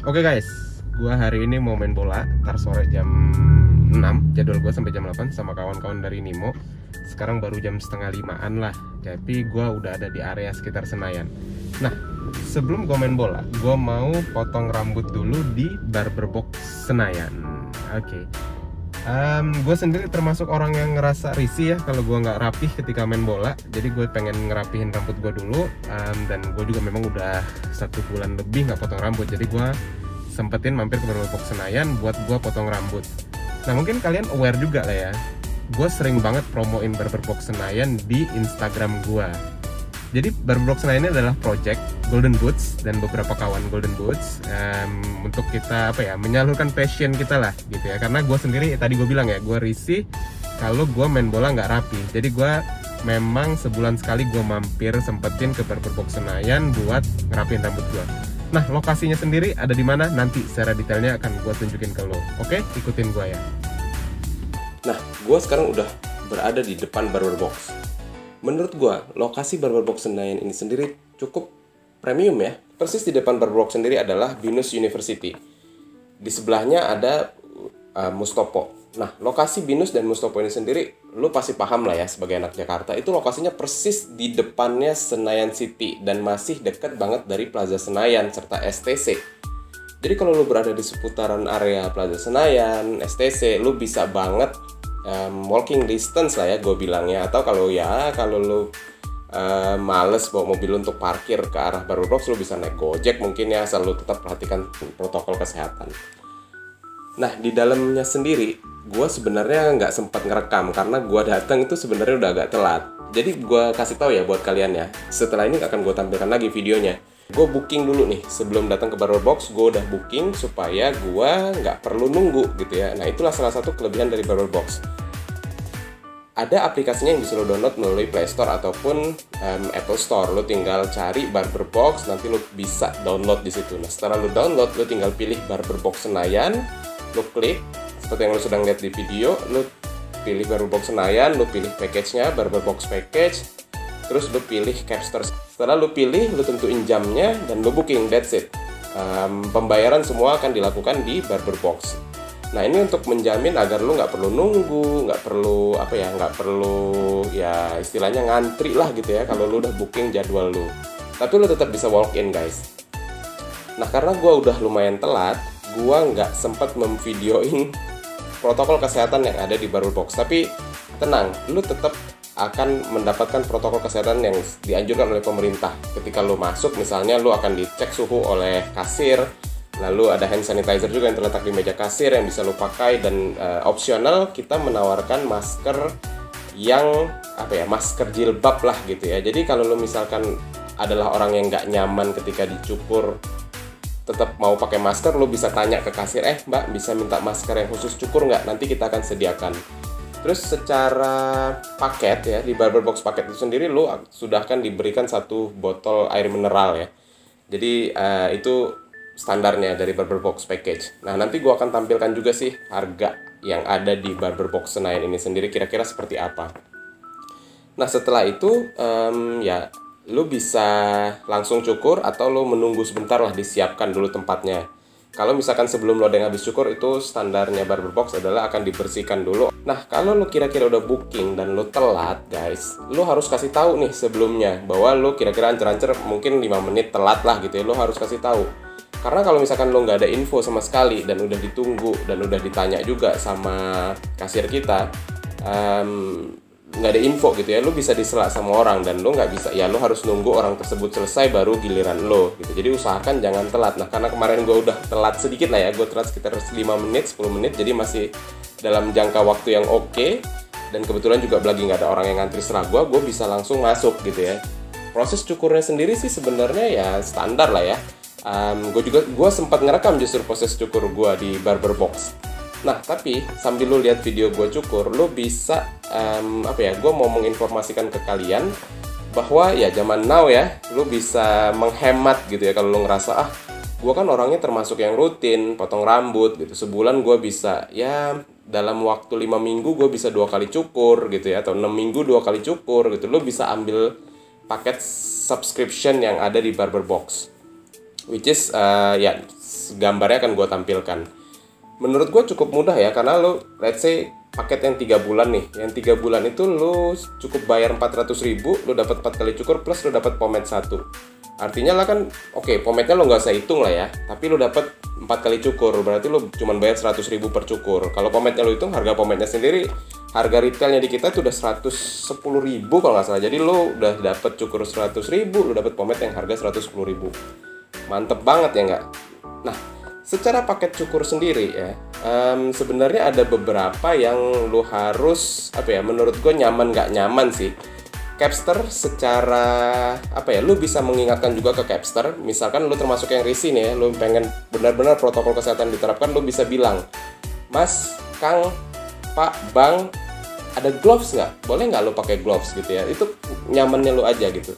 Oke guys, gua hari ini mau main bola. Ntar sore jam 6, jadwal gua sampai jam 8 sama kawan-kawan dari Nimo. Sekarang baru jam setengah 5-an lah. Tapi gua udah ada di area sekitar Senayan. Nah, sebelum gua main bola, gua mau potong rambut dulu di Barber Box Senayan. Oke. Gue sendiri termasuk orang yang ngerasa risih ya kalau gue nggak rapih ketika main bola. Jadi gue pengen ngerapihin rambut gue dulu. Dan gue juga memang udah 1 bulan lebih nggak potong rambut. Jadi gue sempetin mampir ke Barber Box Senayan buat gue potong rambut. Nah, mungkin kalian aware juga lah ya, gue sering banget promoin Barber Box Senayan di Instagram gue. Jadi Barber Box Senayan ini adalah project Golden Boots dan beberapa kawan Golden Boots untuk kita menyalurkan passion kita lah gitu ya. Karena gue sendiri tadi gue bilang ya, gue risih kalau gue main bola nggak rapi. Jadi gue memang sebulan sekali gue mampir sempetin ke Barber Box Senayan buat ngerapiin rambut gue. Nah, lokasinya sendiri ada di mana? Nanti secara detailnya akan gue tunjukin ke lo. Oke, ikutin gue ya. Nah, gue sekarang udah berada di depan Barber Box. Menurut gue, lokasi Barber Box Senayan ini sendiri cukup premium ya. Persis di depan Barber Box sendiri adalah Binus University. Di sebelahnya ada Mustopo. Nah, lokasi Binus dan Mustopo ini sendiri, lu pasti paham lah ya sebagai anak Jakarta. Itu lokasinya persis di depannya Senayan City dan masih dekat banget dari Plaza Senayan serta STC. Jadi kalau lu berada di seputaran area Plaza Senayan, STC, lu bisa banget walking distance lah ya gue bilangnya. Atau kalau lu males bawa mobil untuk parkir ke arah Barber Box, lu bisa naik Gojek mungkin ya, asal lu tetap perhatikan protokol kesehatan. Nah, di dalamnya sendiri gue sebenarnya nggak sempat ngerekam karena gue datang itu sebenarnya udah agak telat. Jadi gue kasih tahu ya buat kalian ya, setelah ini akan gue tampilkan lagi videonya. Gue booking dulu nih sebelum datang ke Barber Box. Gue udah booking supaya gue nggak perlu nunggu gitu ya. Nah, itulah salah satu kelebihan dari Barber Box. Ada aplikasinya yang bisa lo download melalui Play Store ataupun Apple Store. Lo tinggal cari Barber Box, nanti lo bisa download di situ. Nah, setelah lo download, lo tinggal pilih Barber Box Senayan, lo klik seperti yang lo sedang lihat di video. Lo pilih Barber Box Senayan, lo pilih package-nya Barber Box Package, terus lo pilih Capster. Setelah lo pilih, lo tentuin jamnya dan lo booking. That's it. Pembayaran semua akan dilakukan di Barber Box. Nah, ini untuk menjamin agar lu nggak perlu nunggu, nggak perlu istilahnya ngantri lah gitu ya kalau lu udah booking jadwal lu. Tapi lu tetap bisa walk in guys. Nah, karena gua udah lumayan telat, gua nggak sempat memvideoin protokol kesehatan yang ada di Barber Box. Tapi tenang, lu tetap akan mendapatkan protokol kesehatan yang dianjurkan oleh pemerintah. Ketika lu masuk, misalnya lu akan dicek suhu oleh kasir. Lalu ada hand sanitizer juga yang terletak di meja kasir yang bisa lo pakai, dan opsional kita menawarkan masker yang masker jilbab lah gitu ya. Jadi kalau lo misalkan adalah orang yang nggak nyaman ketika dicukur, tetap mau pakai masker, lo bisa tanya ke kasir, mbak bisa minta masker yang khusus cukur nggak? Nanti kita akan sediakan. Terus secara paket ya, di Barber Box paket itu sendiri lo sudah akan diberikan 1 botol air mineral ya. Jadi itu standarnya dari Barber Box Package. Nah, nanti gue akan tampilkan juga sih harga yang ada di Barber Box Senayan ini sendiri kira-kira seperti apa. Nah, setelah itu lu bisa langsung cukur atau lu menunggu sebentar lah, disiapkan dulu tempatnya. Kalau misalkan sebelum lo ada yang habis cukur, itu standarnya Barber Box adalah akan dibersihkan dulu. Nah, kalau lo kira-kira udah booking dan lo telat guys, lo harus kasih tahu nih sebelumnya bahwa lo kira-kira ancer-ancer mungkin 5 menit telat lah gitu ya. Lo harus kasih tahu. Karena kalau misalkan lo nggak ada info sama sekali dan udah ditunggu dan udah ditanya juga sama kasir kita, nggak ada info gitu ya, lo bisa disela sama orang dan lo nggak bisa, ya lo harus nunggu orang tersebut selesai baru giliran lo gitu. Jadi usahakan jangan telat. Nah, karena kemarin gue udah telat sedikit lah ya, gue telat sekitar 5 menit, 10 menit, jadi masih dalam jangka waktu yang oke. Dan kebetulan juga lagi nggak ada orang yang ngantri setelah gue bisa langsung masuk gitu ya. Proses cukurnya sendiri sih sebenarnya ya standar lah ya. Gue sempat ngerekam justru proses cukur gue di Barber Box. Nah, tapi sambil lo lihat video gue cukur, lo bisa gue mau menginformasikan ke kalian bahwa ya zaman now ya, lo bisa menghemat gitu ya. Kalau lo ngerasa gue kan orangnya termasuk yang rutin potong rambut gitu, sebulan gue bisa ya dalam waktu 5 minggu gue bisa 2 kali cukur gitu ya, atau 6 minggu 2 kali cukur gitu. Lo bisa ambil paket subscription yang ada di Barber Box. which is ya gambarnya akan gue tampilkan. Menurut gue cukup mudah ya, karena lo let's say paket yang 3 bulan nih, yang 3 bulan itu lo cukup bayar 400.000, lo dapat 4 kali cukur plus lo dapat pomade 1. Artinya lah kan, oke, pomade-nya lo nggak usah hitung lah ya, tapi lo dapat 4 kali cukur, berarti lo cuma bayar 100.000 per cukur. Kalau pomade-nya lo hitung, harga pomade-nya sendiri, harga retailnya di kita itu udah 110.000 kalau nggak salah. Jadi lo udah dapat cukur 100.000, lo dapat pomade yang harga 110.000. Mantep banget ya nggak? Nah, secara paket cukur sendiri ya, sebenarnya ada beberapa yang lo harus, menurut gue nyaman nggak nyaman sih. Capster secara lu bisa mengingatkan juga ke Capster. Misalkan lu termasuk yang risih nih ya, lu pengen benar-benar protokol kesehatan diterapkan, lu bisa bilang, Mas, Kang, Pak, Bang, ada gloves nggak? Boleh nggak lu pakai gloves gitu ya? Itu nyamannya lu aja gitu.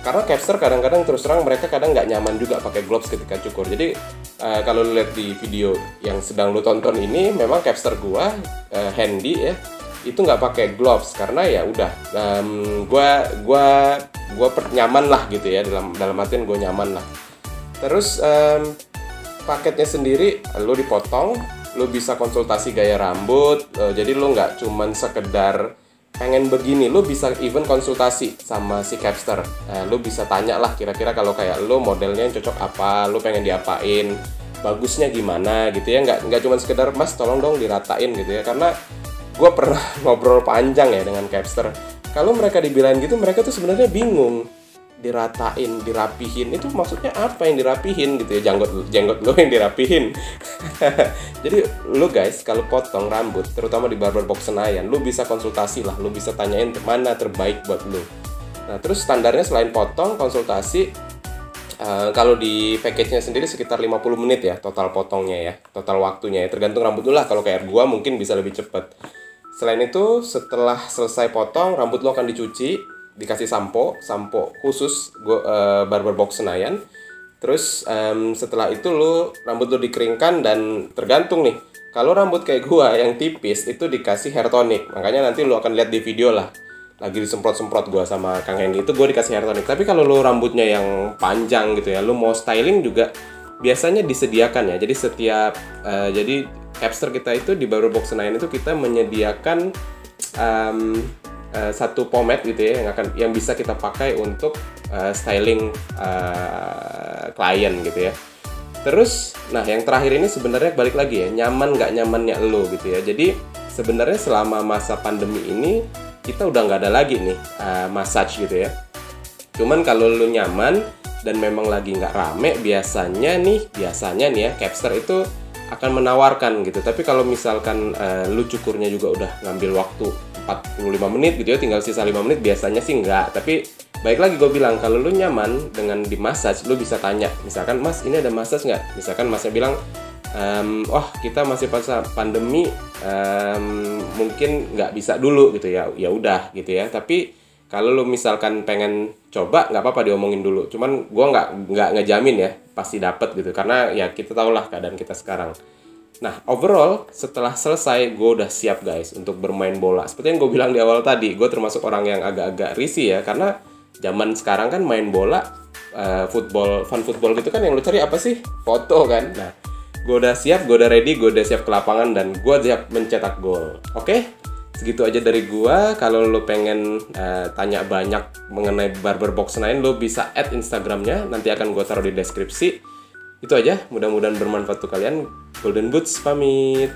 Karena Capster kadang-kadang terus terang mereka kadang nggak nyaman juga pakai gloves ketika cukur. Jadi kalau lu lihat di video yang sedang lu tonton ini, memang Capster gua handy ya, itu nggak pakai gloves karena ya udah gua nyaman lah gitu ya, dalam artian gue nyaman lah. Terus paketnya sendiri lo dipotong, lo bisa konsultasi gaya rambut, jadi lo nggak cuman sekedar pengen begini, lo bisa even konsultasi sama si Capster. Lo bisa tanya lah kira-kira kalau kayak lo modelnya yang cocok apa, lo pengen diapain, bagusnya gimana gitu ya, nggak cuman sekedar Mas tolong dong diratain gitu ya. Karena gue pernah ngobrol panjang ya dengan Capster. Kalau mereka dibilang gitu, mereka tuh sebenarnya bingung. Diratain, dirapihin, itu maksudnya apa yang dirapihin gitu ya? Jenggot lo yang dirapihin. Jadi lo guys, kalau potong rambut, terutama di Barber Box Senayan, lo bisa konsultasi lah, lo bisa tanyain mana terbaik buat lo. Nah terus standarnya selain potong, konsultasi, kalau di package-nya sendiri sekitar 50 menit ya total potongnya ya, total waktunya ya, tergantung rambut lo lah. Kalau kayak gua mungkin bisa lebih cepat. Selain itu, setelah selesai potong, rambut lo akan dicuci, dikasih sampo khusus Barber Box Senayan. Terus setelah itu rambut lo dikeringkan, dan tergantung nih, kalau rambut kayak gua yang tipis itu dikasih hair tonic. Makanya nanti lo akan lihat di video lah, lagi disemprot-semprot gua sama Kang Hendy, itu gua dikasih hair tonic. Tapi kalau lo rambutnya yang panjang gitu ya, lo mau styling juga biasanya disediakan ya. Jadi jadi Capster kita itu di Barber Box Senayan itu kita menyediakan satu pomade gitu ya, yang bisa kita pakai untuk styling klien gitu ya. Terus, nah yang terakhir ini sebenarnya balik lagi ya, nyaman nggak nyamannya lo gitu ya. Jadi sebenarnya selama masa pandemi ini kita udah nggak ada lagi nih massage gitu ya. Cuman kalau lo nyaman dan memang lagi nggak rame, biasanya nih ya Capster itu akan menawarkan gitu. Tapi kalau misalkan lu cukurnya juga udah ngambil waktu 45 menit gitu ya, tinggal sisa 5 menit, biasanya sih enggak. Tapi baik lagi gue bilang, kalau lu nyaman dengan di massage, lu bisa tanya, misalkan Mas ini ada massage nggak? Misalkan Masnya bilang, wah kita masih pas pandemi, mungkin nggak bisa dulu gitu ya, ya udah gitu ya. Tapi kalau lu misalkan pengen coba, nggak apa-apa diomongin dulu. Cuman gue nggak ngejamin ya pasti dapet gitu, karena ya kita tahulah keadaan kita sekarang. Nah overall setelah selesai, gue udah siap guys untuk bermain bola. Seperti yang gue bilang di awal tadi, gue termasuk orang yang agak-agak risih ya, karena zaman sekarang kan main bola, fun football gitu kan, yang lu cari apa sih? Foto kan. Nah gue udah siap, gue udah ready, gue udah siap ke lapangan, dan gue siap mencetak gol. Oke? Segitu aja dari gua. Kalau lo pengen tanya banyak mengenai Barber Box Senayan, lo bisa add Instagramnya, nanti akan gua taruh di deskripsi. Itu aja, mudah-mudahan bermanfaat untuk kalian. Golden Boots pamit.